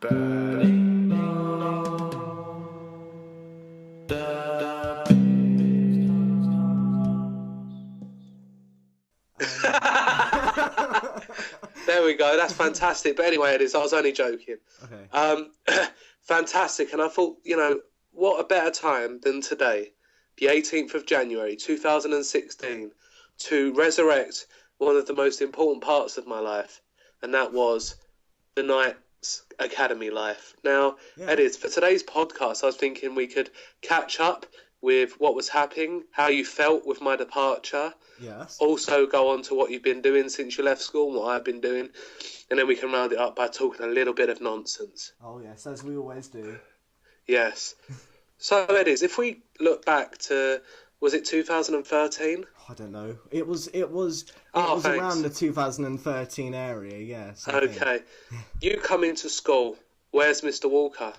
There we go. That's fantastic. But anyway, I was only joking. Okay. Fantastic. And I thought, what a better time than today, the 18th of January, 2016, to resurrect one of the most important parts of my life, and that was the Knights Academy life. Now, Eddie, for today's podcast, I was thinking we could catch up with what was happening, how you felt with my departure. Yes. Also go on to what you've been doing since you left school and what I've been doing. And then we can round it up by talking a little bit of nonsense. Oh, yes, as we always do. Yes. So, Eddies, if we look back to, was it 2013? I don't know. It was Thanks. around the 2013 area, yes. Okay. You come into school. Where's Mr. Walker?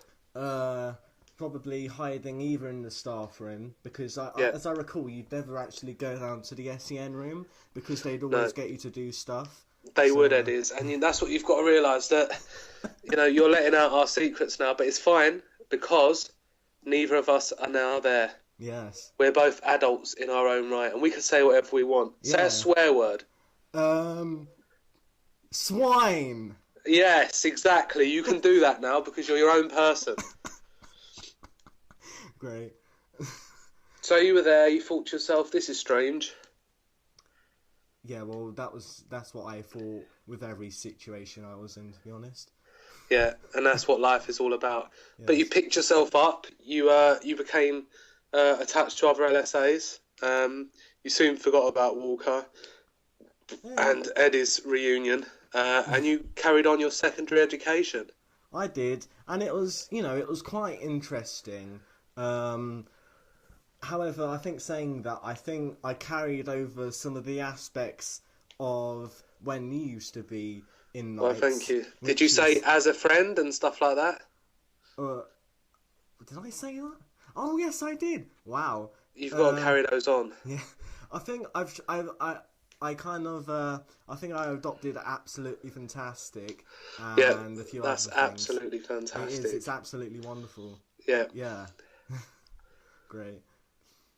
Probably hiding either in the staff room, because as I recall, you'd never actually go down to the SEN room, because they'd always get you to do stuff. They would, Eddies. And that's what you've got to realise, that, you're letting out our secrets now, but it's fine, because neither of us are now there. Yes. We're both adults in our own right, and we can say whatever we want. Yeah. Say a swear word. Swine! Yes, exactly. You can do that now, because you're your own person. Great. So you were there, you thought to yourself, this is strange. Yeah, well, that's what I thought with every situation I was in, to be honest. Yeah, and that's what life is all about. Yes. But you picked yourself up, you became attached to other LSAs, you soon forgot about Walker and Eddie's reunion, and you carried on your secondary education. I did, and it was quite interesting. However, I think I carried over some of the aspects of when you used to be in Knights. Well, thank you. Did you say as a friend and stuff like that? Did I say that? Oh, yes, I did. Wow. You've got to carry those on. Yeah, I think I think I adopted Absolutely Fantastic and a few other things. That's absolutely fantastic. It is. It's absolutely wonderful. Yeah. Yeah. Great.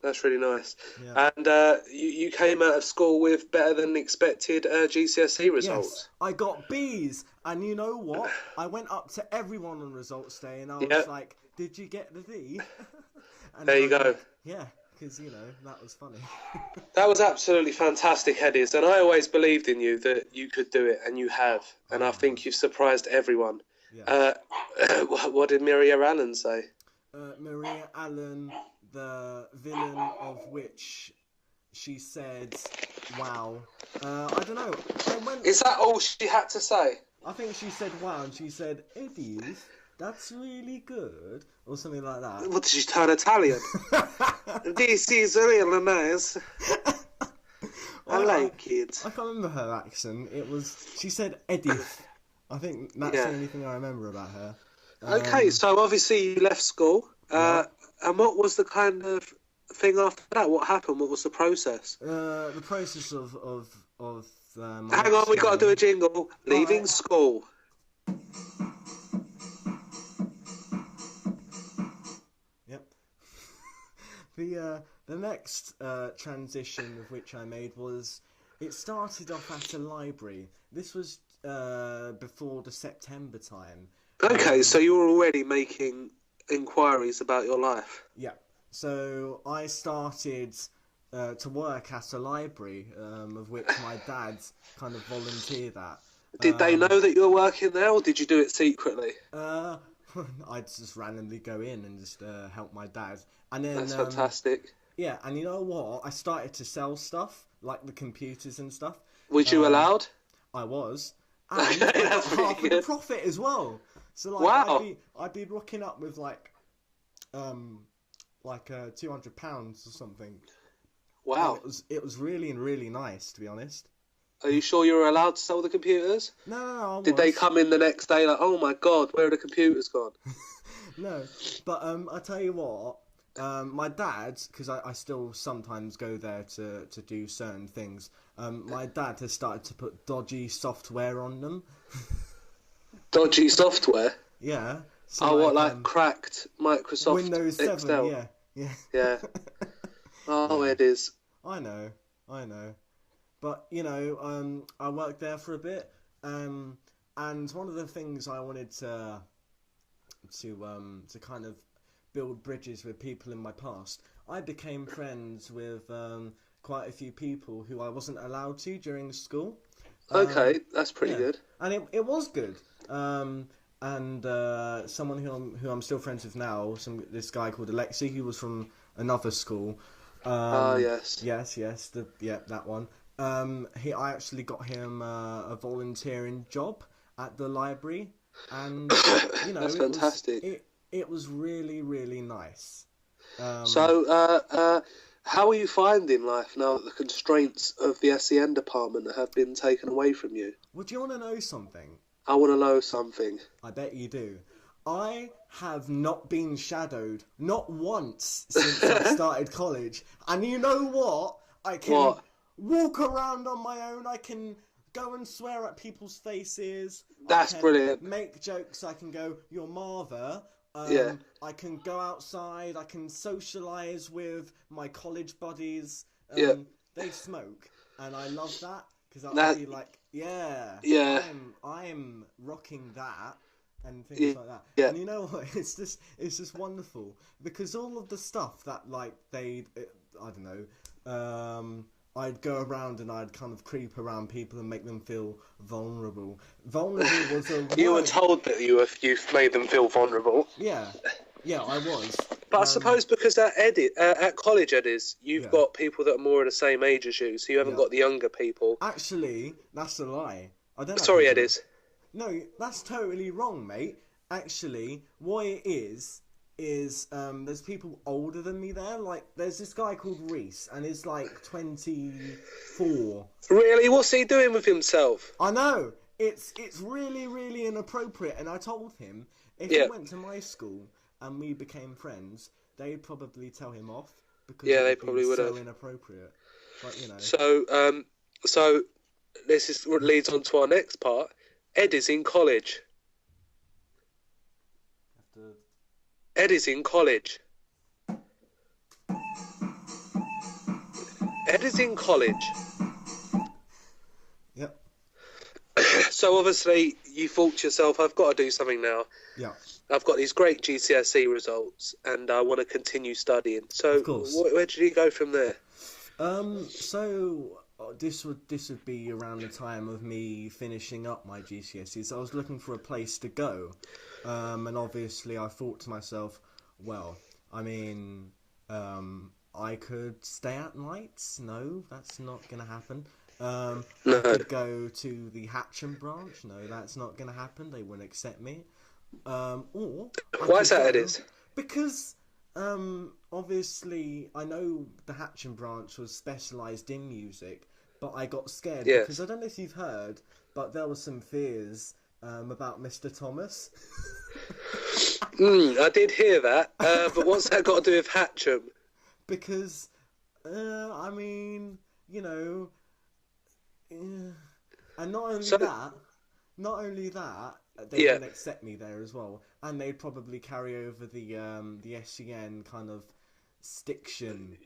That's really nice. Yeah. And you came out of school with better than expected GCSE results. Yes, I got B's, and you know what? I went up to everyone on results day, and I was like, "Did you get the D?" And there you go. Yeah, because that was funny. That was absolutely fantastic, Heddies, and I always believed in you that you could do it, and you have. And I think you've surprised everyone. Yeah. What did Maria Allen say? Maria Allen, the villain of which she said, "Wow." I don't know. Is that all she had to say? I think she said "wow" and she said, "Eddie, that's really good," or something like that. What, did she turn Italian? This is really nice. I like it. I can't remember her accent. She said Edith. I think that's the only thing I remember about her. Okay, so obviously you left school. And what was the kind of thing after that? What happened? What was the process? The process of hang on, we got to do a jingle. Leaving school. Yep. The next transition of which I made was, it started off at a library. This was before the September time. Okay, so you were already making inquiries about your life. Yeah. So I started to work at a library, of which my dad kind of volunteered at. Did they know that you were working there, or did you do it secretly? I'd just randomly go in and just help my dad. And then, that's fantastic. Yeah, and you know what? I started to sell stuff, like the computers and stuff. Was you allowed? I was. And Okay, that's pretty half of the good. profit as well. So like, Wow. I'd be rocking up with like £200 or something. Wow. And it was really, really nice, to be honest. Are you sure you were allowed to sell the computers? No. Did they come in the next day like, oh my god, where are the computers gone? No, but I tell you what, my dad, because I still sometimes go there to do certain things, my dad has started to put dodgy software on them. Dodgy software? Yeah. So Oh, like cracked Microsoft Windows 7, Excel? Yeah. Yeah. Oh, Yeah. it is. I know. But, I worked there for a bit, and one of the things I wanted to kind of build bridges with people in my past, I became friends with quite a few people who I wasn't allowed to during school. Okay, that's pretty good. And it was good. And someone who I'm still friends with now, this guy called Alexi, who was from another school. Yes. Yes, that one. I actually got him a volunteering job at the library, and That's fantastic. It was really, really nice. So, how are you finding life now that the constraints of the SEN department have been taken away from you? Would you want to know something? I want to know something. I bet you do. I have not been shadowed, not once, since I started college. And you know what? I can walk around on my own. I can go and swear at people's faces. That's brilliant. Make jokes. I can go, "You're Martha." I can go outside. I can socialise with my college buddies. They smoke, and I love that because I'll be like, I'm rocking that. And things like that. Yeah. And you know what? It's just wonderful because all of the stuff that I'd go around and I'd kind of creep around people and make them feel vulnerable. Vulnerable was a word. You were told that you've made them feel vulnerable. Yeah, I was. But I suppose because at college, Eddies, you've got people that are more the same age as you, so you haven't got the younger people. Actually, that's a lie. Sorry, Eddies. No, that's totally wrong, mate. Actually, what it is there's people older than me there. Like, there's this guy called Reese, and he's like 24. Really? What's he doing with himself? I know. It's really, really inappropriate. And I told him if he went to my school and we became friends, they'd probably tell him off because they probably would have. So inappropriate. But So this is what leads on to our next part. Ed is in college. Ed is in college. Ed is in college. Yep. So obviously you thought to yourself, I've got to do something now. Yeah. I've got these great GCSE results and I want to continue studying. So where did you go from there? This would be around the time of me finishing up my GCSEs. I was looking for a place to go, and obviously I thought to myself, well, I mean, I could stay at nights. No, that's not going to happen. I could go to the Hatcham branch. No, that's not going to happen. They wouldn't accept me. Why is that, Eddies? Because obviously I know the Hatcham branch was specialised in music, but I got scared because I don't know if you've heard, but there were some fears about Mr. Thomas. I did hear that, but what's that got to do with Hatcham? Because, I mean, and not only that, they didn't accept me there as well, and they'd probably carry over the SEN kind of stiction.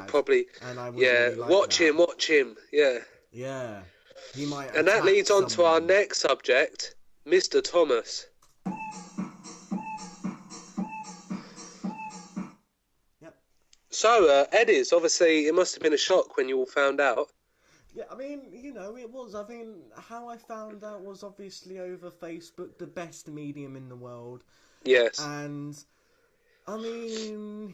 Probably. And I really like watch him. Yeah, he might. And that leads on to our next subject, Mr. Thomas. Yep. So, Eddies, obviously, it must have been a shock when you all found out. Yeah, I mean, it was. I mean, how I found out was obviously over Facebook, the best medium in the world. Yes. And, I mean,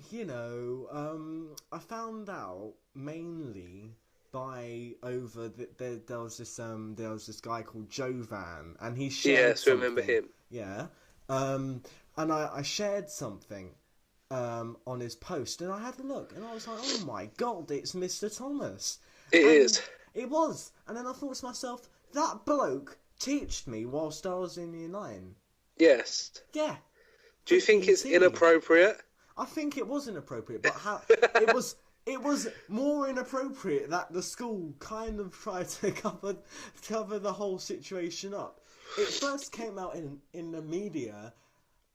I found out mainly by there was this guy called Jovan, and he shared something. Yes, remember him. Yeah. And I shared something on his post, and I had a look, and I was like, oh my God, it's Mr. Thomas. It is. It was. And then I thought to myself, that bloke teached me whilst I was in Year 9. Yes. Yeah. Do you think it's inappropriate? I think it was inappropriate, but it was more inappropriate that the school kind of tried to cover the whole situation up. It first came out in the media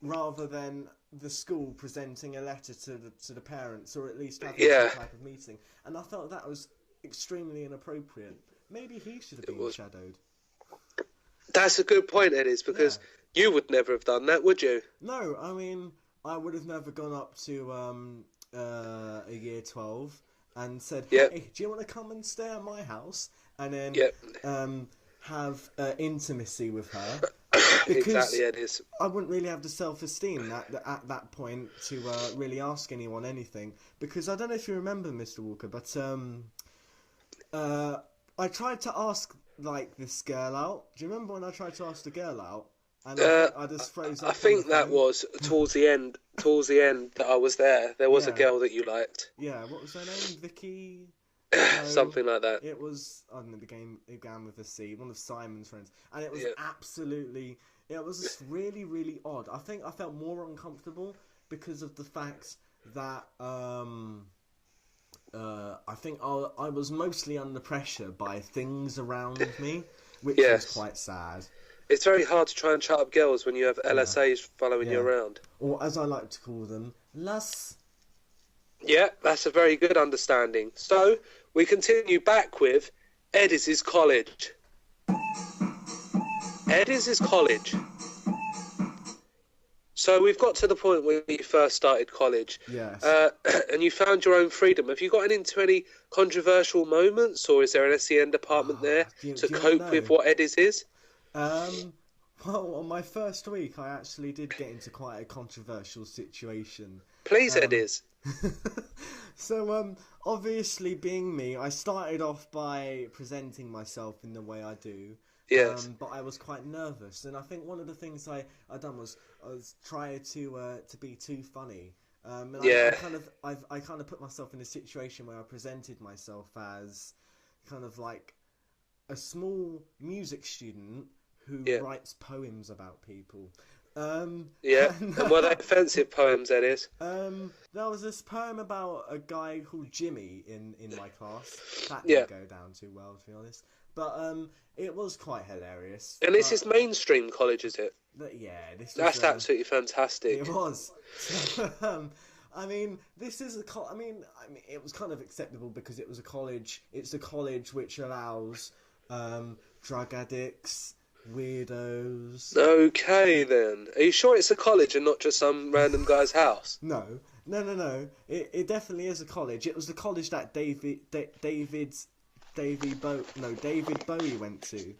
rather than the school presenting a letter to the parents, or at least having Yeah. some type of meeting. And I felt that was extremely inappropriate. Maybe he should have It been was. shadowed. That's a good point, Edis, because you would never have done that, would you? No, I mean, I would have never gone up to a year 12 and said, Yep. "Hey, do you want to come and stay at my house?" And then Yep. have intimacy with her. Because Exactly, Edis. I wouldn't really have the self-esteem at that point to really ask anyone anything. Because I don't know if you remember, Mr. Walker, but I tried to ask like this girl out. Do you remember when I tried to ask the girl out? And I just froze up. I think that was towards the end. Towards the end that I was there. There was a girl that you liked. Yeah, what was her name? Vicky. Something like that. It was, I don't know, it began with a C, one of Simon's friends. And it was it was just really, really odd. I think I felt more uncomfortable because of the fact that I think I was mostly under pressure by things around me, which was quite sad. It's very hard to try and chat up girls when you have LSAs following you around. Or as I like to call them, las. Yeah, that's a very good understanding. So, we continue back with Edis' college. Edis' college. So, we've got to the point where you first started college. Yes. And you found your own freedom. Have you gotten into any controversial moments, or is there an SEN department there to cope with what Edis is? Well, on my first week, I actually did get into quite a controversial situation. Please, Edis. So, obviously, being me, I started off by presenting myself in the way I do. Yes. But I was quite nervous, and I think one of the things I done was I was trying to be too funny. And I kind of put myself in a situation where I presented myself as kind of like a small music student who writes poems about people. And were they offensive poems, Edis? There was this poem about a guy called Jimmy in my class. That didn't go down too well, to be honest. But it was quite hilarious. And this is mainstream college, is it? That's absolutely fantastic. It was. I mean, this is I mean, it was kind of acceptable because it was a college. It's a college which allows drug addicts, weirdos. Okay, then. Are you sure it's a college and not just some random guy's house? No. It definitely is a college. It was the college that David Bowie went to.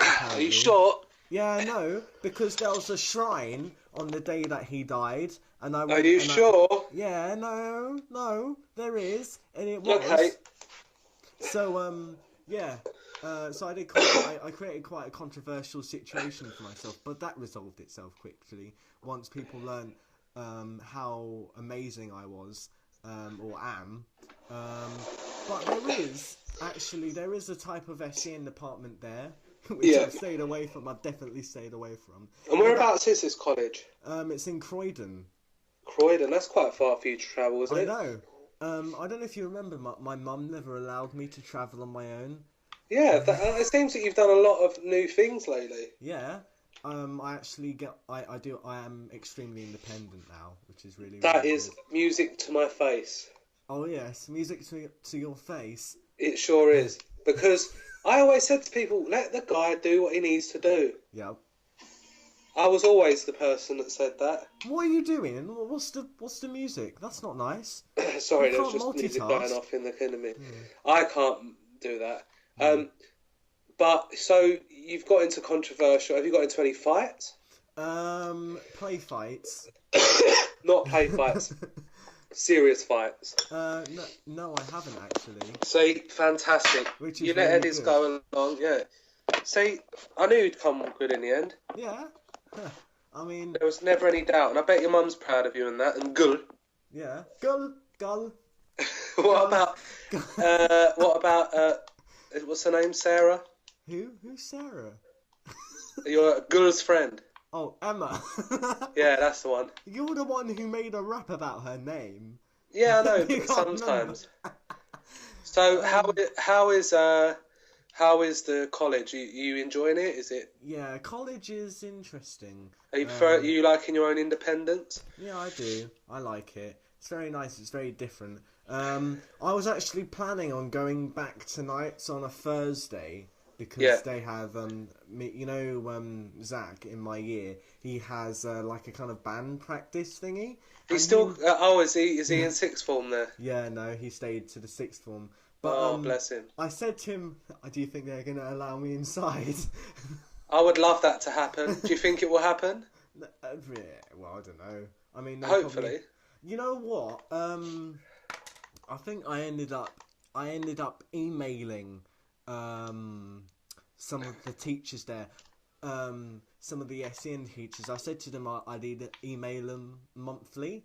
Apparently. Are you sure? Yeah, no, because there was a shrine on the day that he died, and I. Are you sure? Yeah, no, there is, and it was. Okay. So so I created quite a controversial situation for myself, but that resolved itself quickly once people learned how amazing I was or am. But there is a type of SEN department there, which I've stayed away from. I've definitely stayed away from. And whereabouts is this college? It's in Croydon. Croydon, that's quite far for you to travel, isn't it? I know. I don't know if you remember, my mum never allowed me to travel on my own. Yeah, it seems that you've done a lot of new things lately. Yeah. I actually I am extremely independent now, which is really That really is good. music to my face. Oh yes, music to your face. It sure is. Because I always said to people, let the guy do what he needs to do. Yeah. I was always the person that said that. What are you doing? What's the music? That's not nice. Sorry, You there was can't just music multitask. going off in the enemy. I can't do that. But so you've got into controversial. Have you got into any fights? Play fights. Not play fights. Serious fights. No, I haven't actually. See, fantastic. Which is you let really Eddies good. go along, yeah. See, I knew you'd come good in the end. Yeah. I mean. There was never any doubt, and I bet your mum's proud of you and that. And gull. Yeah. Gull. What about what's her name? Sarah. Who's Sarah? Your gull's friend. Oh, Emma. Yeah, that's the one. You're the one who made a rap about her name. Yeah, I know, You but can't sometimes. So how How is the college? You enjoying it? Is it? Yeah, college is interesting. Are you liking your own independence? Yeah, I do. I like it. It's very nice. It's very different. I was actually planning on going back tonight on a Thursday because they have Zach in my year. He has like a kind of band practice thingy. He's still. Is he in sixth form there? Yeah, no, he stayed to the sixth form. But, bless him. I said to him, do you think they're going to allow me inside? I would love that to happen. Do you think it will happen? Well, I don't know. I mean, hopefully. You know what? I think I ended up emailing some of the teachers there, some of the SEN teachers. I said to them I did email them monthly,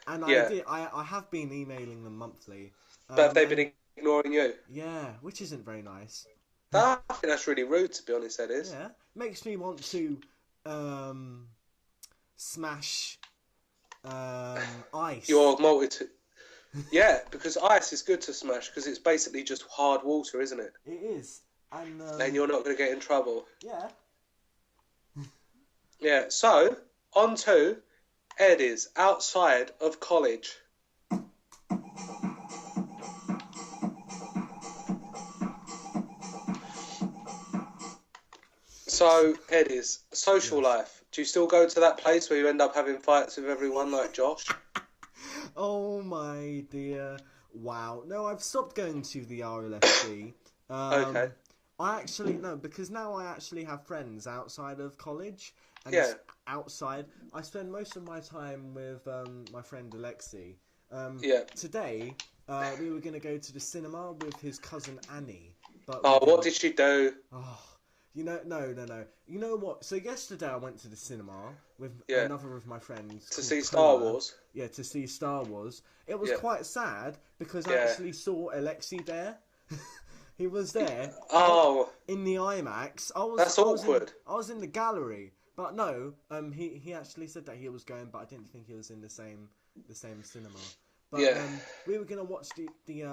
and I have been emailing them monthly. But have they been ignoring you? Yeah, which isn't very nice. I think that's really rude, to be honest, that is. Yeah, makes me want to smash ice. Your multi. Yeah, because ice is good to smash because it's basically just hard water, isn't it? It is. And you're not going to get in trouble. Yeah. Yeah, so, on to Eddie's outside of college. So, Eddie's social life. Do you still go to that place where you end up having fights with everyone like Josh? Oh my dear. Wow. No, I've stopped going to the RLFC. Okay. No, because now I actually have friends outside of college. And outside. I spend most of my time with my friend Alexi. Today, we were going to go to the cinema with his cousin Annie. But what did she do? No. You know what? So yesterday I went to the cinema with another of my friends. To see Star Wars? Yeah, to see Star Wars. It was quite sad because I actually saw Alexi there. He was there. In the IMAX. That's awkward. I was in the gallery. But no, he actually said that he was going, but I didn't think he was in the same cinema. But we were going to watch the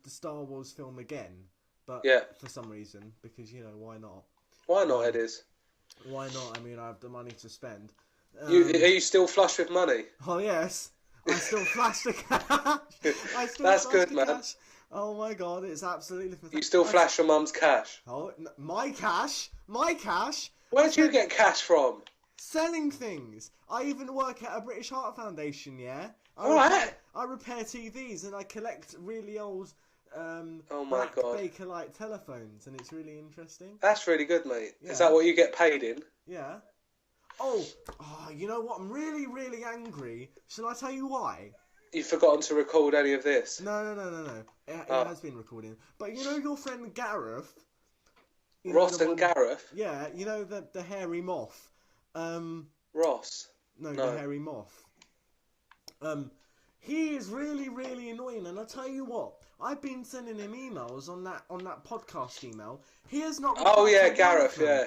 Star Wars film again. But for some reason, because, why not? Why not, Eddies? Why not? I mean, I have the money to spend. Are you still flush with money? Oh, yes. I still flash the cash. That's good, man. Cash. Oh, my God. It's absolutely fantastic. You still flash your mum's cash? Oh, my cash? My cash? Where do you get cash from? Selling things. I even work at a British Heart Foundation, yeah? I repair TVs and I collect really old... oh my black God. Bakelite telephones, and it's really interesting. That's really good, mate. Yeah. Is that what you get paid in? Yeah. Oh, you know what? I'm really, really angry. Shall I tell you why? You've forgotten to record any of this? No. It has been recording. But you know your friend Gareth? Ross and Gareth? Yeah, you know the hairy moth. Ross? No, the hairy moth. He is really, really annoying, and I'll tell you what, I've been sending him emails on that podcast email. He has not replied to Gareth, yeah.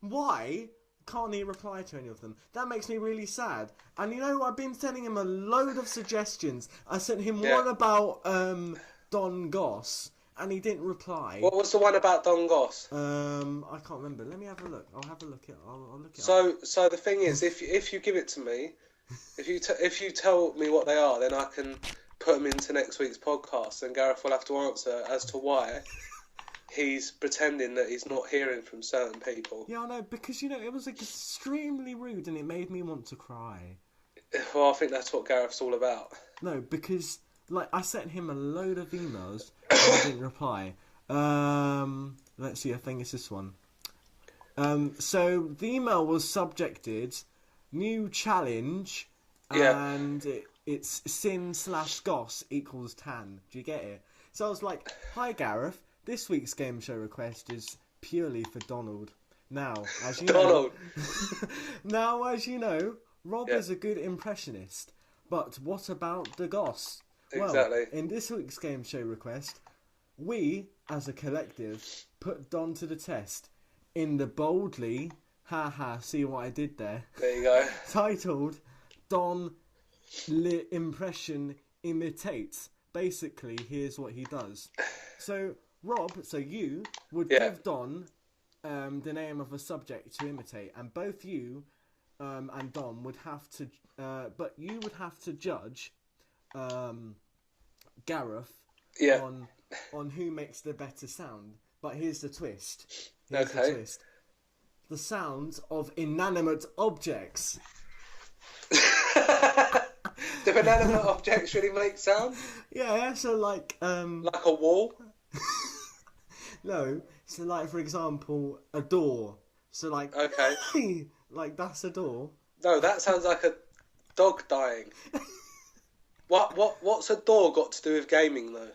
Why can't he reply to any of them? That makes me really sad. And I've been sending him a load of suggestions. I sent him one about Don Goss, and he didn't reply. What was the one about Don Goss? I can't remember. Let me have a look. I'll have a look at. I'll look it up. So the thing is, if you give it to me, if you tell me what they are, then I can put them into next week's podcast, and Gareth will have to answer as to why he's pretending that he's not hearing from certain people. Yeah, I know, because it was extremely rude, and it made me want to cry. Well, I think that's what Gareth's all about. No, because I sent him a load of emails, and he didn't reply. Let's see. I think it's this one. So the email was subjected new challenge, and it's sin/goss equals tan. Do you get it? So I was like, hi Gareth, this week's game show request is purely for Donald. Now, as you know, Rob is a good impressionist, but what about the goss? Exactly. Well, in this week's game show request, we, as a collective, put Don to the test in the boldly... see what I did there. There you go. Titled Don Impression Imitates. Basically, here's what he does. So, Rob, so you would Yeah. give Don the name of a subject to imitate, and both you and Don would have to, but you would have to judge Gareth Yeah. on who makes the better sound. But here's the twist. Okay. The sounds of inanimate objects. Do inanimate objects really make sound? Yeah, so like Like a wall? no, so like for example, a door. So like Okay. like that's a door. No, that sounds like a dog dying. What's a door got to do with gaming though?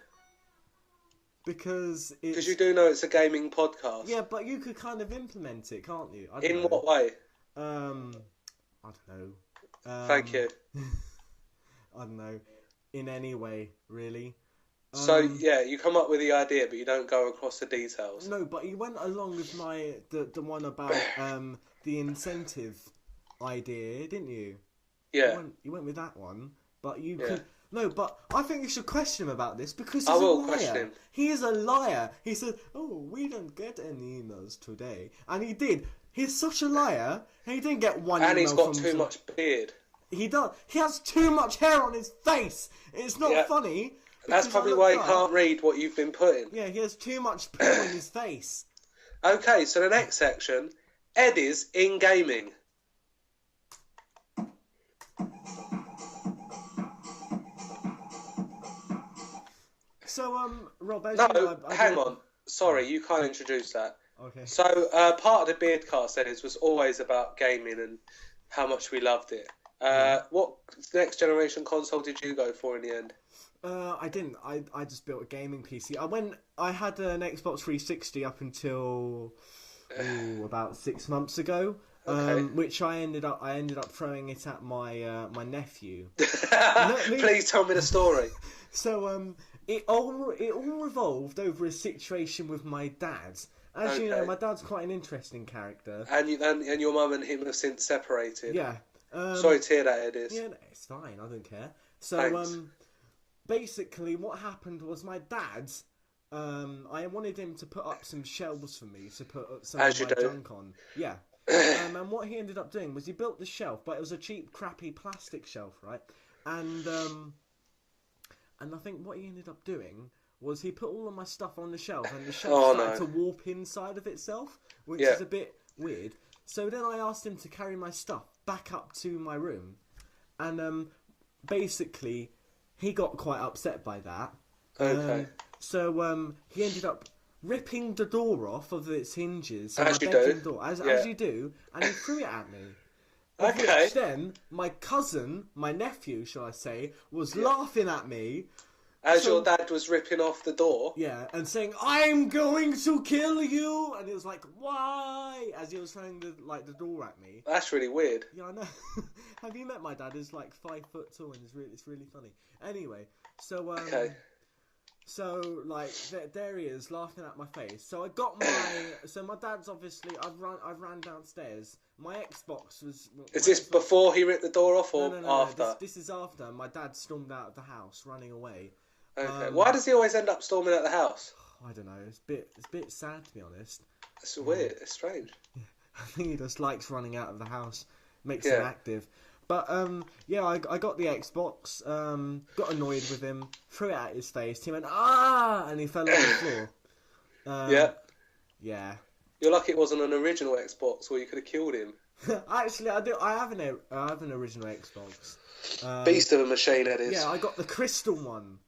Because you do know it's a gaming podcast. Yeah, but you could kind of implement it, can't you? I don't In know. what way? I don't know. Thank you. I don't know. In any way, really. So yeah, you come up with the idea, but you don't go across the details. No, but you went along with the one about the incentive idea, didn't you? Yeah. You went with that one, but you could. No, but I think you should question him about this because he's I will a liar. question him. He is a liar. He said, "Oh, we didn't get any emails today," and he did. He's such a liar. And he didn't get one. And email he's got from too much beard. He does. He has too much hair on his face. It's not funny. That's probably why he can't read what you've been putting. Yeah, he has too much poo in his face. Okay, so the next section, Eddie's in gaming. So, Rob, as No, you know, hang on. Sorry, you can't introduce that. Okay. So, part of the BeardCast, Eddie's, was always about gaming and how much we loved it. What next generation console did you go for in the end? I didn't. I just built a gaming PC. I had an Xbox 360 up until about 6 months ago. Okay. Which I ended up throwing it at my my nephew. Please tell me the story. So it all revolved over a situation with my dad. As you know, my dad's quite an interesting character. And your mum and him have since separated. Yeah. Sorry to hear that, Eddie. Yeah, no, it's fine. I don't care. So Thanks. basically, what happened was my dad. I wanted him to put up some shelves for me to put some As of you my do. junk on. Yeah. And what he ended up doing was he built the shelf, but it was a cheap, crappy plastic shelf, right? And I think what he ended up doing was he put all of my stuff on the shelf, and the shelf started to warp inside of itself, which is a bit weird. So then I asked him to carry my stuff back up to my room, and basically he got quite upset by that. Okay. So he ended up ripping the door off of its hinges. So As my you bedroom do. Door, as you do, and he threw it at me. Okay. Which then my cousin, my nephew, shall I say, was laughing at me. As your dad was ripping off the door. Yeah, and saying, "I'm going to kill you," and he was like, "Why?" As he was throwing the door at me. That's really weird. Yeah, I know. Have you met my dad? He's like 5 foot tall, and it's really funny. Anyway, so Okay. So like there he is laughing at my face. So I got my dad's obviously I ran downstairs. My Xbox was. Is this before he ripped the door off or No, after? This is after. My dad stormed out of the house, running away. Okay. Why does he always end up storming out the house? I don't know. It's a bit sad, to be honest. It's weird. It's strange. I think he just likes running out of the house. Makes him active. But I got the Xbox. Got annoyed with him. Threw it at his face. He went and he fell on the floor. Yeah. You're lucky it wasn't an original Xbox, or you could have killed him. Actually, I do. I have an original Xbox. Beast of a machine, it is. Yeah, I got the crystal one.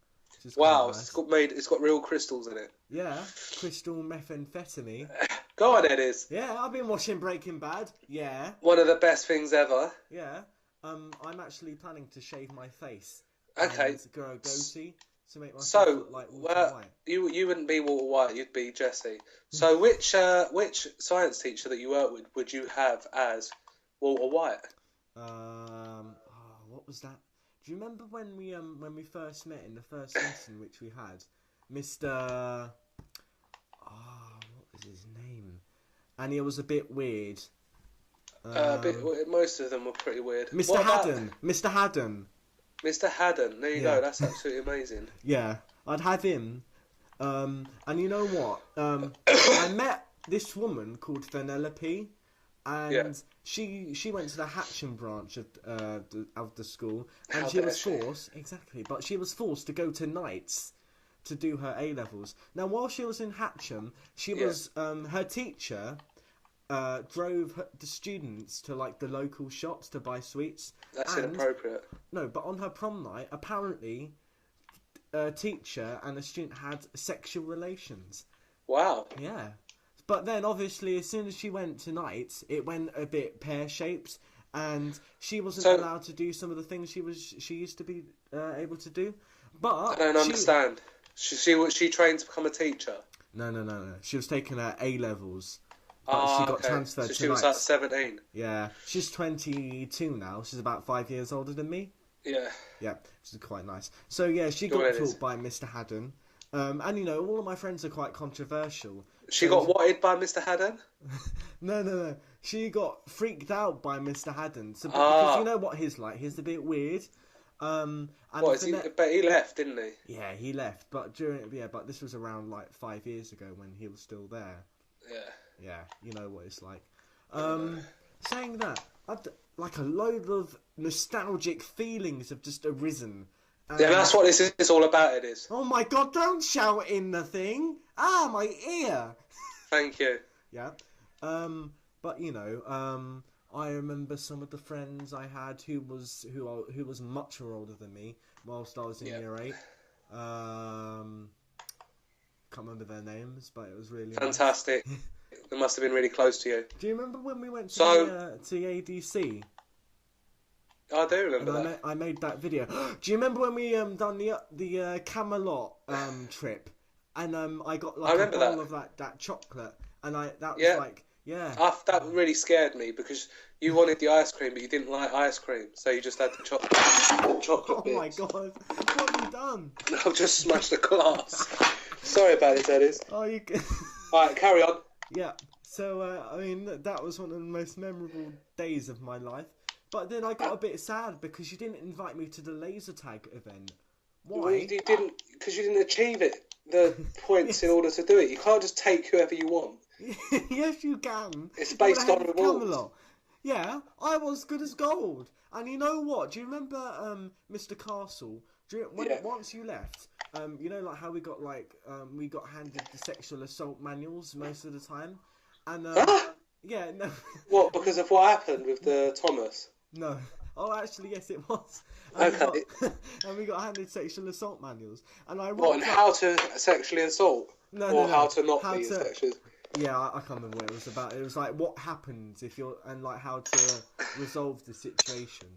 Wow, nice. it's got real crystals in it. Yeah, crystal methamphetamine. Go on, Eddies. Yeah, I've been watching Breaking Bad. Yeah. One of the best things ever. Yeah. I'm actually planning to shave my face. Okay. And grow a goatee to make myself look like Walter White. You wouldn't be Walter White. You'd be Jesse. So which science teacher that you worked with would you have as Walter White? What was that? Do you remember when we first met in the first lesson which we had, Mr. What was his name? And he was a bit weird. Most of them were pretty weird. Mr. Haddon. Mr. Haddon. Mr. Haddon. There you go. That's absolutely amazing. Yeah, I'd have him. And you know what? I met this woman called Penelope, and she went to the Hatcham branch of the school, and she was forced but she was forced to go to nights to do her A levels. Now, while she was in Hatcham, she was her teacher drove the students to like the local shops to buy sweets. That's inappropriate. No, but on her prom night, apparently, a teacher and a student had sexual relations. Wow. Yeah. But then, obviously, as soon as she went to nights, it went a bit pear-shaped, and she wasn't allowed to do some of the things she used to be able to do. But I don't understand. She trained to become a teacher? No. She was taking her A-levels. But she got transferred to she was like 17. Yeah. She's 22 now. She's about 5 years older than me. Yeah. Yeah, which is quite nice. So, yeah, she got taught by Mr. Haddon. And, you know, all of my friends are quite controversial. She got whatted by Mr. Haddon? No. She got freaked out by Mr. Haddon. So, because you know what he's like. He's a bit weird. And but he left, didn't he? Yeah, he left. But but this was around like 5 years ago when he was still there. Yeah, you know what it's like. Saying that, like a load of nostalgic feelings have just arisen. Yeah, that's what this is all about, it is. Oh my god, don't shout in the thing! Ah, my ear! Thank you. Yeah. But, you know, I remember some of the friends I had who was much more older than me whilst I was in year 8. Can't remember their names, but it was really fantastic. Nice. They must have been really close to you. Do you remember when we went to ADC? I do remember that. I made that video. Do you remember when we done the Camelot trip? And I got like a bowl of that chocolate, and that was like. Yeah. That really scared me because you wanted the ice cream, but you didn't like ice cream, so you just had the chocolate Oh bits. my god, what have you done? I've just smashed the glass. Sorry about it, Dennis. Oh, you. Alright, carry on. Yeah, so, I mean, that was one of the most memorable days of my life. But then I got a bit sad because you didn't invite me to the laser tag event. Why? Well, you didn't, because you didn't achieve the points in order to do it. You can't just take whoever you want. Yes, you can. It's based on rewards. Yeah, I was good as gold. And you know what? Do you remember Mr. Castle? Once you left, you know, like how we got handed the sexual assault manuals most of the time, and yeah, no. What? Because of what happened with the Thomas? No. Oh, actually, yes, it was. Okay. And we got handed sexual assault manuals, and how to sexually assault? How to not be sexually. Yeah, I can't remember what it was about. It was like what happens if you're and like how to resolve the situation.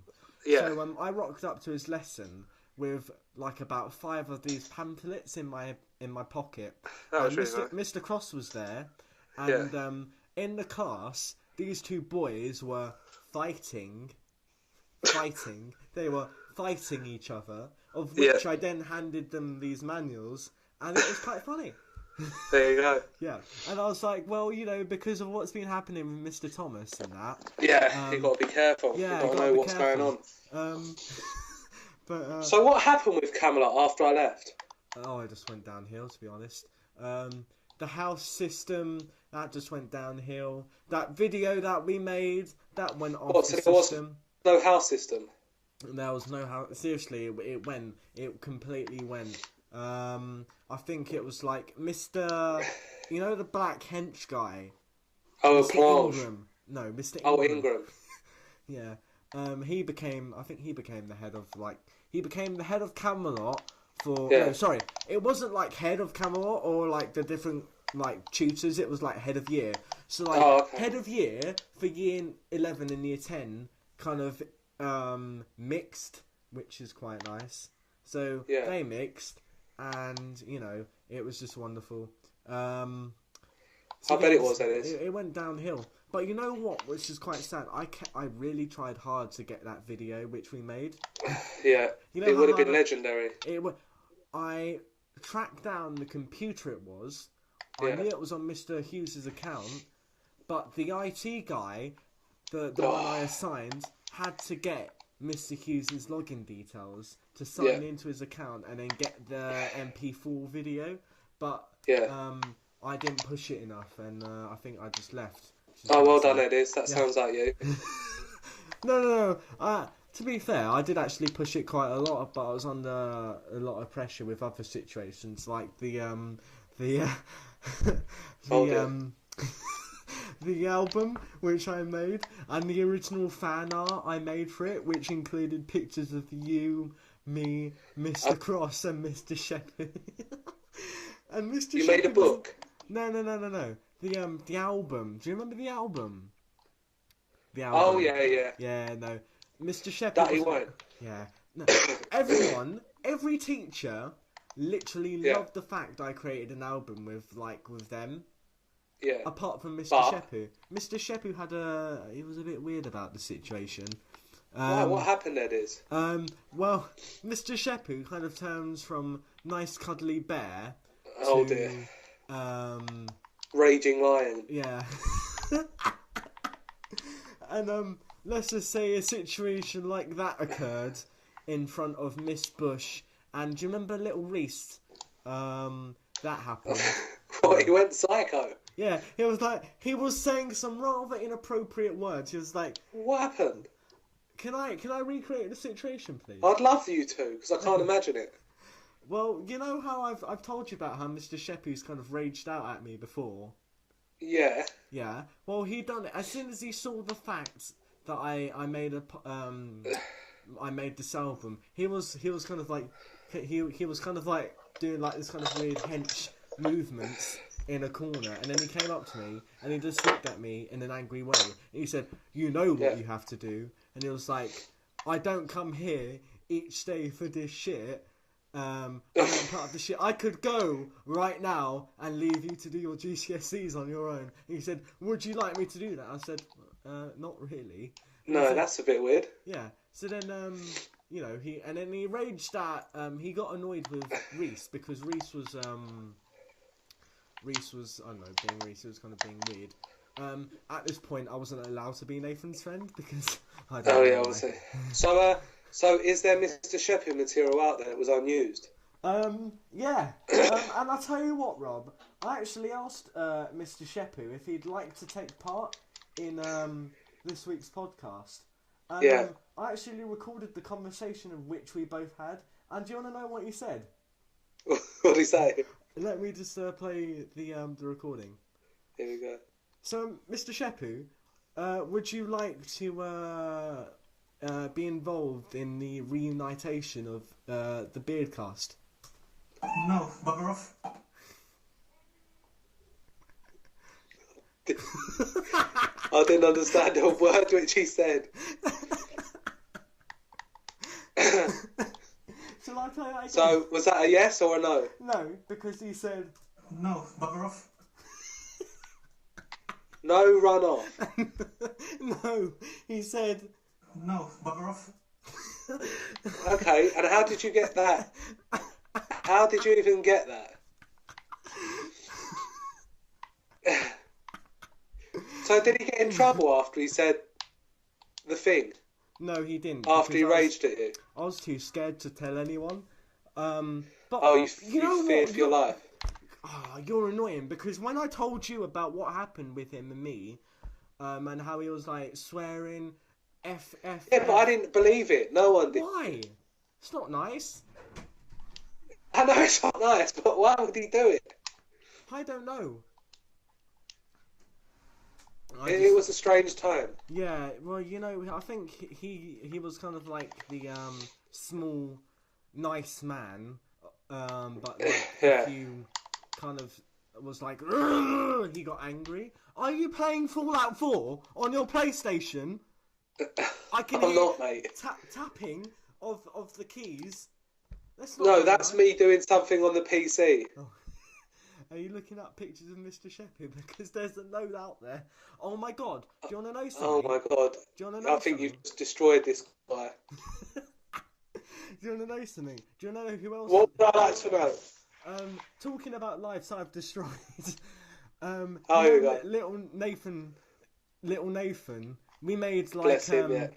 Yeah. So I rocked up to his lesson with like about 5 of these pamphlets in my pocket. That was really nice. Mr. Cross was there, and in the class, these 2 boys were fighting. They were fighting each other, of which I then handed them these manuals, and it was quite funny. There you go. Yeah, and I was like, well, you know, because of what's been happening with Mr. Thomas and that. Yeah, you got to be careful. Yeah, you got to know what's going on. So what happened with Camelot after I left? Oh, I just went downhill, to be honest. The house system, that just went downhill. That video that we made, that went off the system. No house system? There was no house. Seriously, it completely went. I think it was like Mr. You know the black hench guy? Oh, Mr. Ingram. No, Mr. Ingram. Oh, Ingram. Yeah. He became the head of he became the head of Camelot for no, sorry. It wasn't like head of Camelot or like the different like tutors, it was like head of year. So like head of year for year 11 and year 10 kind of mixed, which is quite nice. So they mixed, and you know, it was just wonderful. I bet it was. It went downhill. But you know what, which is quite sad? I really tried hard to get that video which we made. Yeah, you know it would have been legendary. I tracked down the computer it was. I knew it was on Mr. Hughes' account, but the IT guy, the one I assigned, had to get Mr. Hughes' login details to sign into his account and then get the MP4 video. but Yeah. I didn't push it enough, and I think I just left. Oh, well done, Edis. That sounds like you. No. To be fair, I did actually push it quite a lot, but I was under a lot of pressure with other situations, like the the album which I made, and the original fan art I made for it, which included pictures of you, me, Mr. Cross, and Mr. Shepherd. And Mr. You Shepherd made a book? No. The album. Do you remember the album? The Oh, album. yeah. Yeah, no. Mr. Shepherd. That he won't. Yeah. No. Every teacher literally loved the fact I created an album with them. Yeah. Apart from Mr. Shepu. Mr. Shepu he was a bit weird about the situation. What happened, Edis? Well, Mr. Shepu kind of turns from nice cuddly bear Oh, to, dear. Raging lion. Yeah. And let's just say a situation like that occurred in front of Miss Bush. And do you remember little Reese? That happened. What, he went psycho? Yeah, he was saying some rather inappropriate words. He was like, "What happened? Can I recreate the situation, please?" I'd love you to, because I can't imagine it. Well, you know how I've told you about how Mr. Shepu's kind of raged out at me before. Yeah. Yeah. Well, he done it as soon as he saw the fact that I made I made this album. He was kind of like he was kind of like doing like this kind of weird hench movements in a corner, and then he came up to me and he just looked at me in an angry way. He said, "You know what you have to do," and he was like, "I don't come here each day for this shit. I'm not part of the shit. I could go right now and leave you to do your GCSEs on your own." And he said, "Would you like me to do that?" I said, "Not really." No, that's a bit weird. Yeah. So then, he raged at. He got annoyed with Reese because Reese was I don't know, being Reese. It was kind of being weird. At this point, I wasn't allowed to be Nathan's friend because I don't know. Oh yeah, obviously. So is there Mr. Shepherd material out there that was unused? Yeah. And I'll tell you what, Rob. I actually asked Mr. Shepu if he'd like to take part in this week's podcast. And, I actually recorded the conversation of which we both had. And do you want to know what he said? What did he say? Let me just play the recording. Here we go. So, Mr. Shepu, would you like to be involved in the reunitation of the ThebeardCast? No, bugger off. I didn't understand a word which he said. Shall I play that again? So, was that a yes or a no? No, because he said... No, bugger off. No, run off. No, he said... No, bugger off. Okay, and how did you get that? How did you even get that? So did he get in trouble after he said the thing? No, he didn't. After he raged at you? I was too scared to tell anyone. But you know feared what? for your life? Oh, you're annoying, because when I told you about what happened with him and me, and how he was like swearing, Yeah, but I didn't believe it. No one did. Why? It's not nice. I know it's not nice, but why would he do it? I don't know. It was a strange time. Yeah, well, I think he was kind of like the small, nice man, but like, if you kind of was like, he got angry. Are you playing Fallout 4 on your PlayStation? I can hear not, mate. Tapping of the keys. That's me doing something on the PC. Oh. Are you looking at pictures of Mr. Shepherd? Because there's a note out there. Oh my god. Do you want to know something? Oh my god. Do you want to know I think something? you've just destroyed this guy. Do you want to know something? Do you want to know who else? What would I like to know? Talking about lives I've destroyed. Here we go. Little Nathan. We made like Bless him,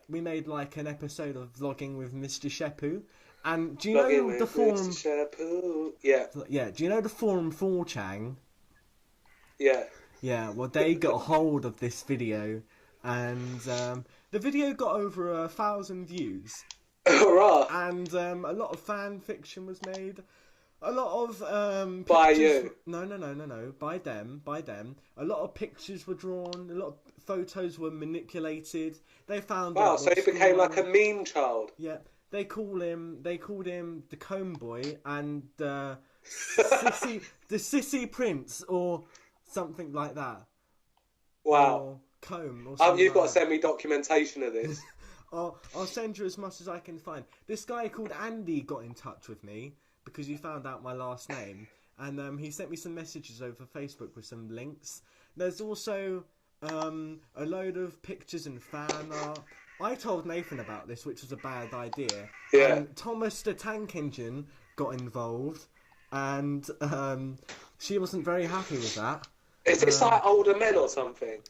we made like an episode of vlogging with Mr. Shepu, And do you Log in know with the forum? Mr. Shampoo. Yeah, Yeah. Do you know the forum 4chan? yeah. Yeah. Well, they got a hold of this video, and the video got over 1,000 views. Hurrah! And a lot of fan fiction was made. A lot of pictures. By you. No. By them. A lot of pictures were drawn. A lot of photos were manipulated. They found Wow, out so he became like a mean child. Yeah, they called him the comb boy and sissy prince or something like that. Wow. Or comb or something. You've got to like send me documentation of this. I'll send you as much as I can find. This guy called Andy got in touch with me because he found out my last name, and he sent me some messages over Facebook with some links. There's also a load of pictures and fan art. I told Nathan about this, which was a bad idea. Yeah. And Thomas the Tank Engine got involved, and she wasn't very happy with that. Is this like older men or something?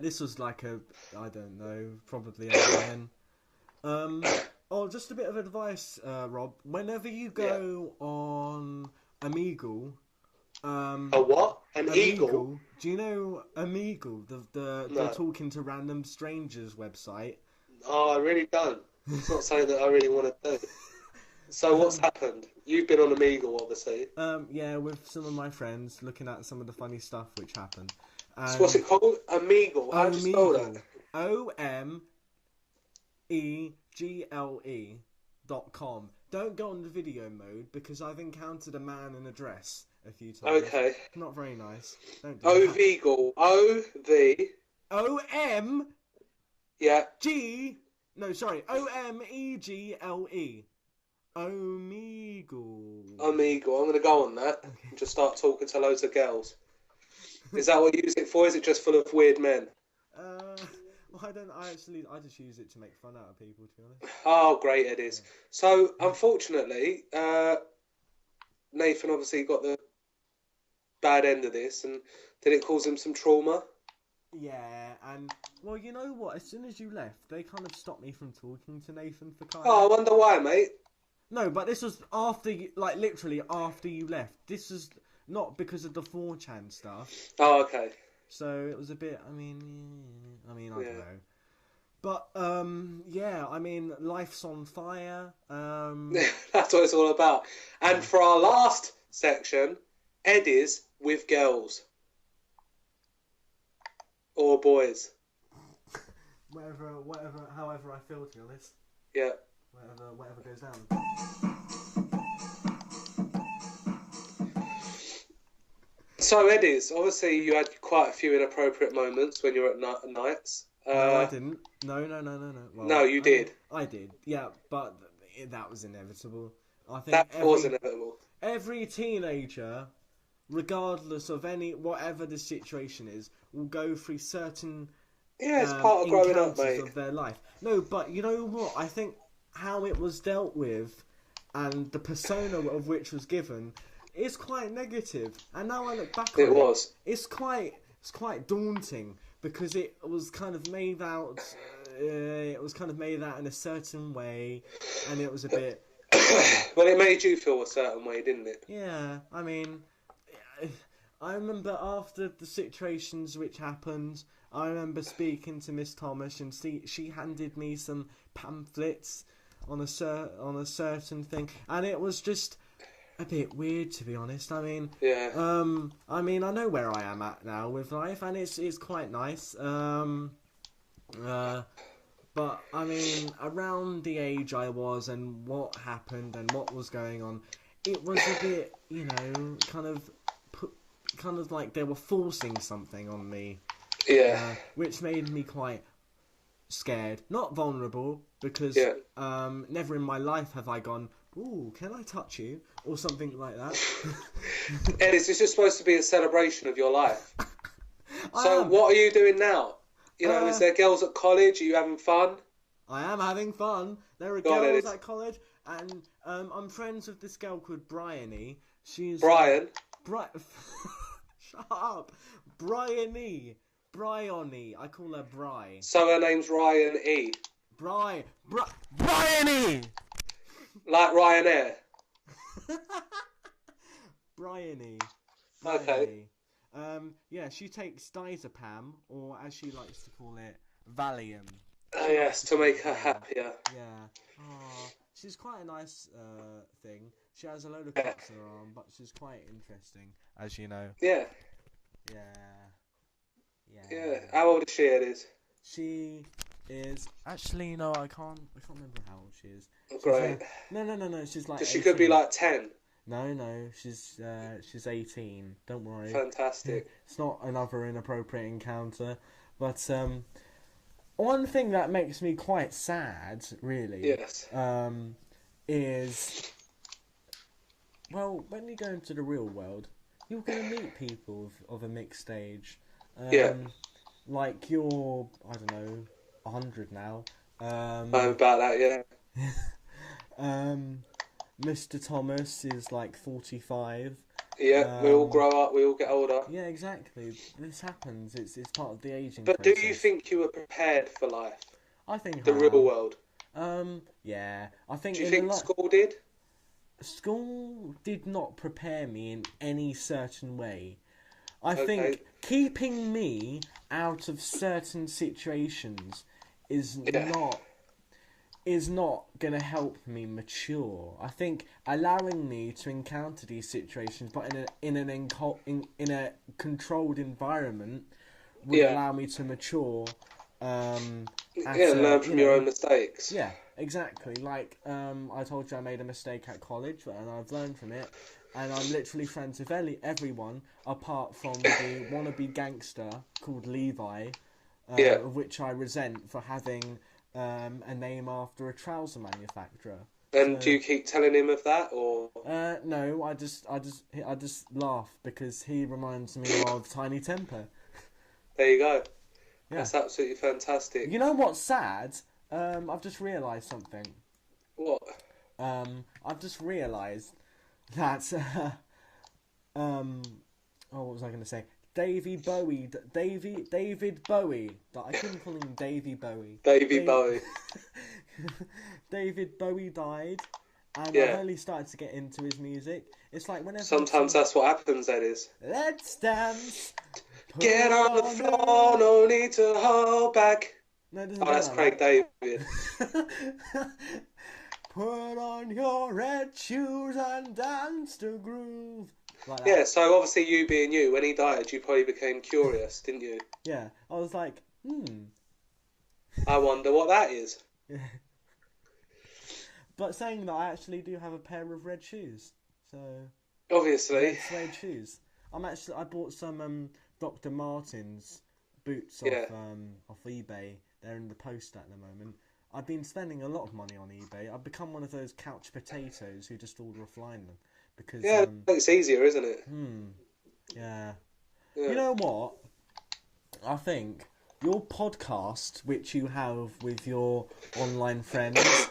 This was like I don't know, probably a man. Just a bit of advice, Rob. Whenever you go on Omegle, A what? An eagle? Do you know Omegle, the talking to random strangers website? Oh, I really don't. It's not something that I really want to do. So what's happened? You've been on Omegle, obviously. Yeah, with some of my friends, looking at some of the funny stuff which happened. So what's it called? Omegle. How do you spell that? OMEGLE.com. Don't go on the video mode because I've encountered a man in a dress a few times. Okay. Not very nice. Don't do that. Omegle. O-V... O-M... Yeah. G... No, sorry. O-M-E-G-L-E. Omegle. Omegle. I'm going to go on that and just start talking to loads of girls. Is that what you use it for? Is it just full of weird men? Well, I just use it to make fun out of people, to be honest. Oh, great it is. So, unfortunately, Nathan obviously got the bad end of this, and did it cause him some trauma? Yeah, and, well, you know what? As soon as you left, they kind of stopped me from talking to Nathan for kind of... Oh, I wonder why, mate. No, but this was after, literally after you left. This was not because of the 4chan stuff. Oh, okay. So it was a bit, I don't know. But, yeah, I mean, life's on fire. That's what it's all about. And for our last section, Eddies with girls. Or boys. However I feel, to be honest. Yeah. Whatever goes down. So, Eddies, obviously you had quite a few inappropriate moments when you were at nights. No, I didn't. No. Well, no, you did. I did, yeah, but that was inevitable. I think that was inevitable. Every teenager, regardless of whatever the situation is, will go through certain it's part of growing up, mate. of their life. No, but you know what? I think how it was dealt with and the persona of which was given is quite negative. And now I look back on it, it's quite daunting because it was kind of made out. It was kind of made out in a certain way, and it was a bit. Well, it made you feel a certain way, didn't it? Yeah, I mean, I remember after the situations which happened, I remember speaking to Miss Thomas, and she handed me some pamphlets on a certain thing, and it was just a bit weird, to be honest. I mean, I know where I am at now with life, and it's quite nice. But I mean, around the age I was and what happened and what was going on, it was a bit, kind of like they were forcing something on me. Yeah. Which made me quite scared, not vulnerable, because never in my life have I gone, "Ooh, can I touch you?" or something like that. Eddies, this is supposed to be a celebration of your life. So what are you doing now? Is there girls at college? Are you having fun? I am having fun. There are girls at college, and I'm friends with this girl called Bryony. She's Brian. Shut up, Bryony. Bryony. I call her Bry. So her name's Ryan E. Bryony. Like Ryanair. Bryony. Okay. Yeah, she takes diazepam, or as she likes to call it, Valium. Oh, yes, to make her happier. Yeah. Oh, she's quite a nice thing. She has a load of Yeah. cuts on her arm, but she's quite interesting, as you know. Yeah. Yeah. How old is she, Eddie? She is actually no, I can't remember how old she is. Great. No. She's like. She 18. could be like 10. No. She's 18. Don't worry. Fantastic. It's not another inappropriate encounter, but one thing that makes me quite sad, really. Yes. Is well, when you go into the real world, you're going to meet people of a mixed age. Yeah. Like you're, I don't know, 100 now. I'm about that, yeah. Mr. Thomas is like 45. Yeah, we all grow up, we all get older. Yeah, exactly. This happens. It's part of the aging But process. do you think you were prepared for life? I think The real world? Yeah. I think. Do you think school did? School did not prepare me in any certain way. I Okay. think keeping me out of certain situations is not going to help me mature. I think allowing me to encounter these situations, but in a controlled environment, would allow me to mature. Learn from your own mistakes. Yeah, exactly. Like I told you, I made a mistake at college, and I've learned from it. And I'm literally friends with everyone apart from the wannabe gangster called Levi, which I resent for having a name after a trouser manufacturer. And do you keep telling him of that, or? No, I just laugh because he reminds me of Tiny Temper. There you go. Yeah. That's absolutely fantastic. You know what's sad? I've just realised something. What? I've just realised that what was I going to say? David Bowie. I couldn't call him Davy Bowie. Bowie. David Bowie died, and Yeah. I've only started to get into his music. It's like whenever Sometimes that's what happens, that is. Let's dance. Get on the floor, no need to hold back. No, it doesn't Oh, go that's like Craig David. Put on your red shoes and dance the groove. Like that. Yeah, so obviously you being you, when he died, you probably became curious, didn't you? Yeah, I was like, I wonder what that is. But saying that, I actually do have a pair of red shoes. So Obviously. red suede shoes. I bought some Dr. Martens boots off eBay. They're in the post at the moment. I've been spending a lot of money on eBay. I've become one of those couch potatoes who just order offline them. Because, Yeah, it's easier, isn't it? Yeah. You know what? I think your podcast, which you have with your online friends,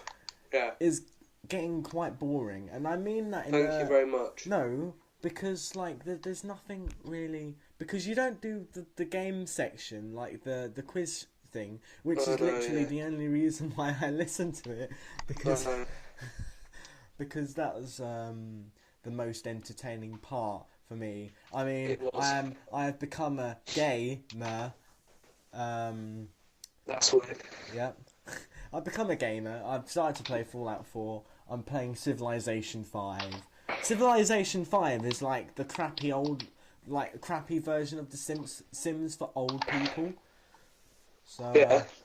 is getting quite boring. And I mean that in Thank you very much. No, because, like, there's nothing really... Because you don't do the game section, like the quiz thing, which is literally the only reason why I listen to it. Because because that was the most entertaining part for me. I mean, I have become a gamer. That's weird. Yep. I've become a gamer. I've started to play Fallout 4. I'm playing Civilization 5. Civilization 5 is like the crappy version of the Sims for old people. So,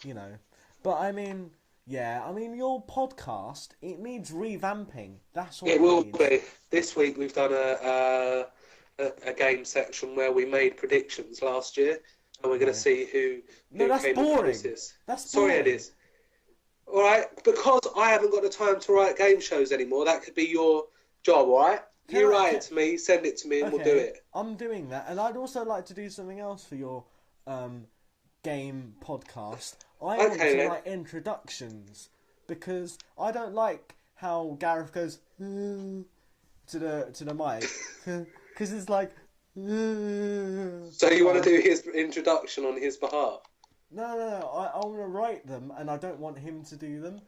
you know. But I mean, your podcast, it needs revamping. That's what it will needs. be. This week we've done a game section where we made predictions last year, and we're going to see who that's came boring. the closest. That's Sorry, boring. it is. All right, because I haven't got the time to write game shows anymore. That could be your job, all right? You write it to me, send it to me, and we'll do it. I'm doing that, and I'd also like to do something else for your game podcast. I want to write introductions, because I don't like how Gareth goes to the mic, because it's like. So you want to do his introduction on his behalf? No. I want to write them, and I don't want him to do them.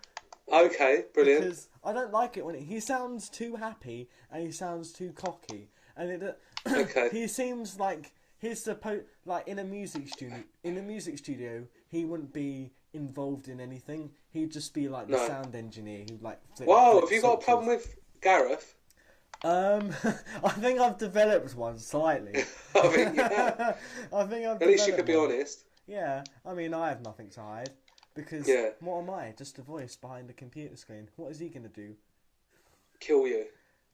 Okay, brilliant. Because I don't like it when he sounds too happy and he sounds too cocky, and Okay. he seems like he's supposed like in a music studio. In a music studio, he wouldn't be involved in anything. He'd just be like the No. sound engineer who like. Whoa, have you got a problem with Gareth? I think I've developed one slightly. I mean, yeah. I think I've. At least you developed could be one. honest. Yeah, I mean, I have nothing to hide because Yeah. what am I? Just a voice behind a computer screen. What is he gonna do? Kill you.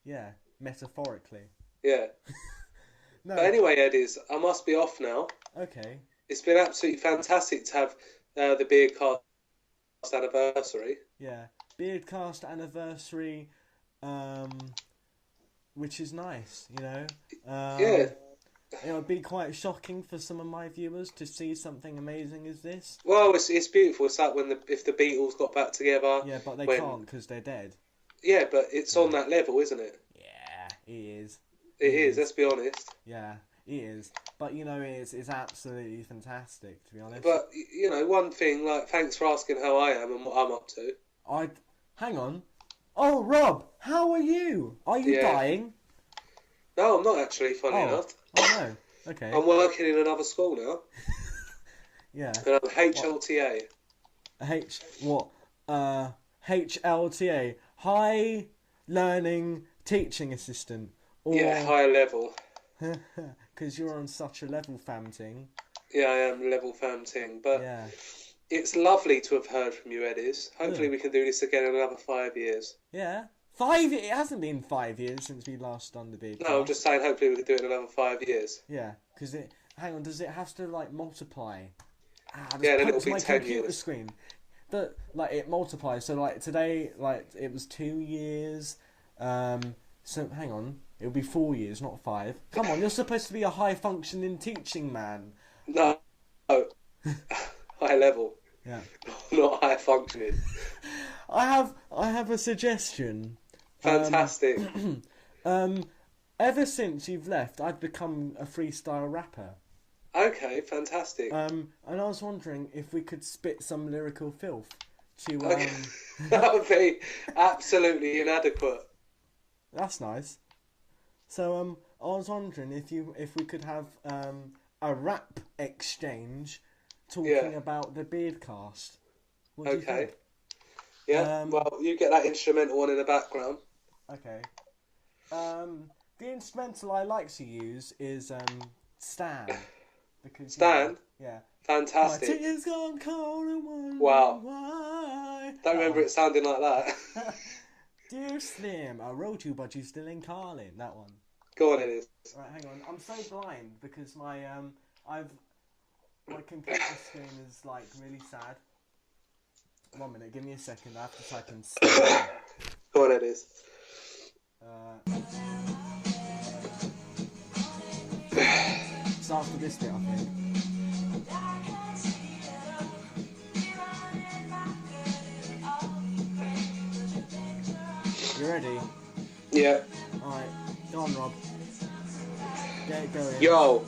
Yeah, metaphorically. Yeah. No. But anyway, Eddies, I must be off now. Okay. It's been absolutely fantastic to have the BeardCast anniversary. Yeah, BeardCast anniversary, which is nice, you know. Yeah. It would be quite shocking for some of my viewers to see something amazing as this. Well, it's beautiful. It's like if the Beatles got back together. Yeah, but they when... can't because they're dead. Yeah, but it's on that level, isn't it? Yeah, it is. It is. Let's be honest. Yeah, it is. But you know, it's absolutely fantastic, to be honest. But you know, one thing, like, thanks for asking how I am and what I'm up to. Hang on. Oh, Rob, how are you? Are you dying? No, I'm not actually. Funny enough. Oh no. Okay. I'm working in another school now. Yeah. And I'm HLTA. HLTA, High Learning Teaching Assistant. Or... Yeah, higher level. Because you're on such a level, famting. Yeah, I am level famting. But yeah. It's lovely to have heard from you, Eddies. Hopefully we can do this again in another 5 years. Yeah. 5 years? It hasn't been 5 years since we last done the BeardCast. No, I'm just saying hopefully we can do it in another 5 years. Yeah, because it... Hang on, does it have to, like, multiply? Yeah, then it'll be my 10 computer years. Screen. Like, it multiplies. So, like, today, like, it was 2 years. So, hang on. It'll be 4 years, not 5. Come on, you're supposed to be a high-functioning teaching man. No. High level. Yeah. Not high functioning. I have a suggestion. Fantastic. Ever since you've left, I've become a freestyle rapper. Okay, fantastic. And I was wondering if we could spit some lyrical filth to. That would be absolutely inadequate. That's nice. So I was wondering if we could have a rap exchange talking about the BeardCast. What do you think? Yeah. Well, you get that instrumental one in the background. Okay. The instrumental I like to use is Stan. Because, Stan? Yeah. Fantastic. My tears gone cold and wondering wow. Why. Don't remember it sounding like that. Dear Slim, I wrote you, but you still ain't calling. That one. Go on, it is. Right, hang on. I'm so blind because my computer screen is like really sad. 1 minute, give me a second. I have to type in. Go on, it is. It's after this bit, I think. You ready? Yeah. Alright, go on, Rob. Get it going. Yo.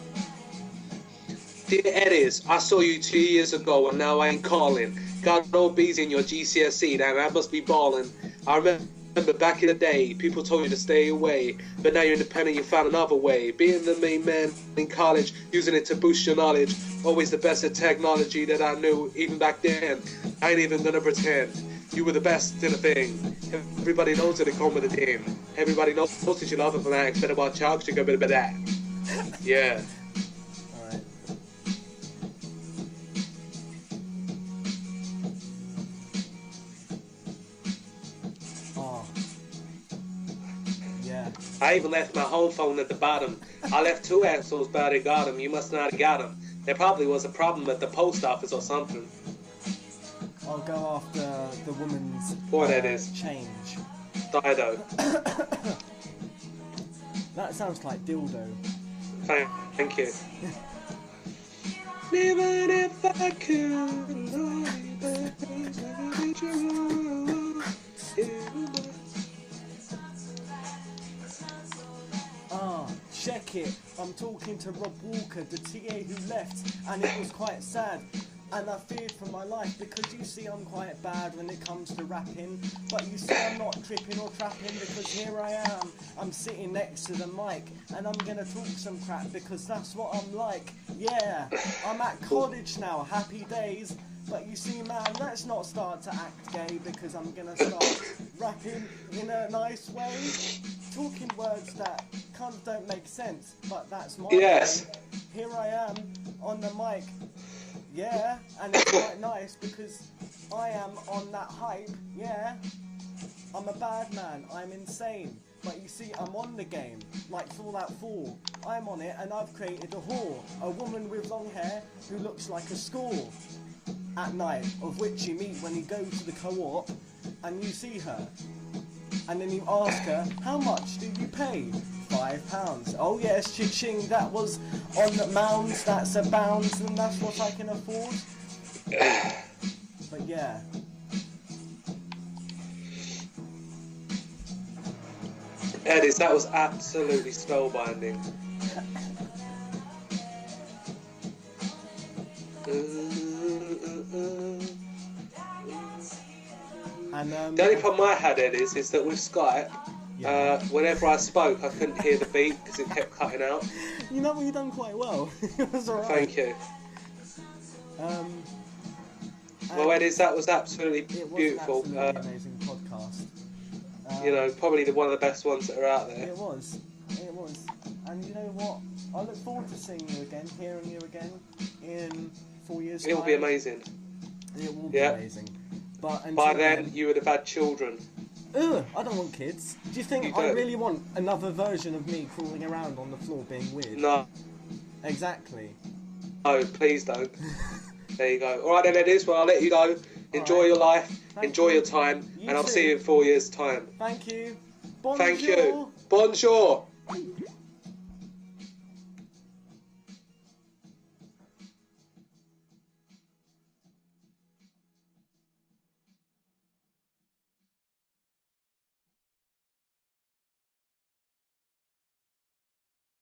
Dear Eddies, I saw you 2 years ago and now I ain't calling. Got no B's in your GCSE, and I must be balling. I remember back in the day, people told you to stay away, but now you're independent, you found another way. Being the main man in college, using it to boost your knowledge. Always the best at technology that I knew, even back then. I ain't even gonna pretend. You were the best in a thing. Everybody knows that it come with a dame. Everybody knows that you love it for that. Better watch out, you go bit of that. Yeah. Alright. Oh. Yeah. I even left my home phone at the bottom. I left 2 assholes, but I got them. You must not have got them. There probably was a problem at the post office or something. I'll go after the woman's Boy, that is. change. Dido. That sounds like dildo. Thank you. Even if I could, check it. I'm talking to Rob Walker, the TA who left, and it was quite sad. And I feared for my life because you see I'm quite bad when it comes to rapping. But you see I'm not tripping or trapping because here I am. I'm sitting next to the mic and I'm gonna talk some crap because that's what I'm like. Yeah, I'm at college now, happy days. But you see, man, let's not start to act gay because I'm gonna start rapping in a nice way. Talking words that kind of don't make sense, but that's my Yes. way. Here I am on the mic. Yeah, and it's quite nice because I am on that hype, yeah. I'm a bad man, I'm insane. But you see, I'm on the game, like Fallout 4. I'm on it and I've created a whore. A woman with long hair who looks like a score. At night, of which you meet when you go to the co-op and you see her. And then you ask her, how much do you pay? £5. Oh yes, cha-ching, that was on mounds, that's a bounds, and that's what I can afford. But yeah. Eddies, that was absolutely spellbinding. And The only problem I had, Ed, is that with Skype, yeah. whenever I spoke, I couldn't hear the beat because it kept cutting out. You know what, you've done quite well. It was alright. Thank you. Well, Ed, that was absolutely beautiful. It was an absolutely amazing podcast. You know, probably one of the best ones that are out there. It was. And you know what? I look forward to seeing you again, hearing you again in 4 years' time. It'll be amazing. It will be amazing. But by then, you would have had children. Ugh, I don't want kids. Do you think I really want another version of me crawling around on the floor being weird? No. Exactly. No, please don't. There you go. Alright then, Eddies, well, I'll let you go. Enjoy your life, enjoy your time, and I'll see you in 4 years' time. Thank you. Bonjour. Thank you. Bonjour.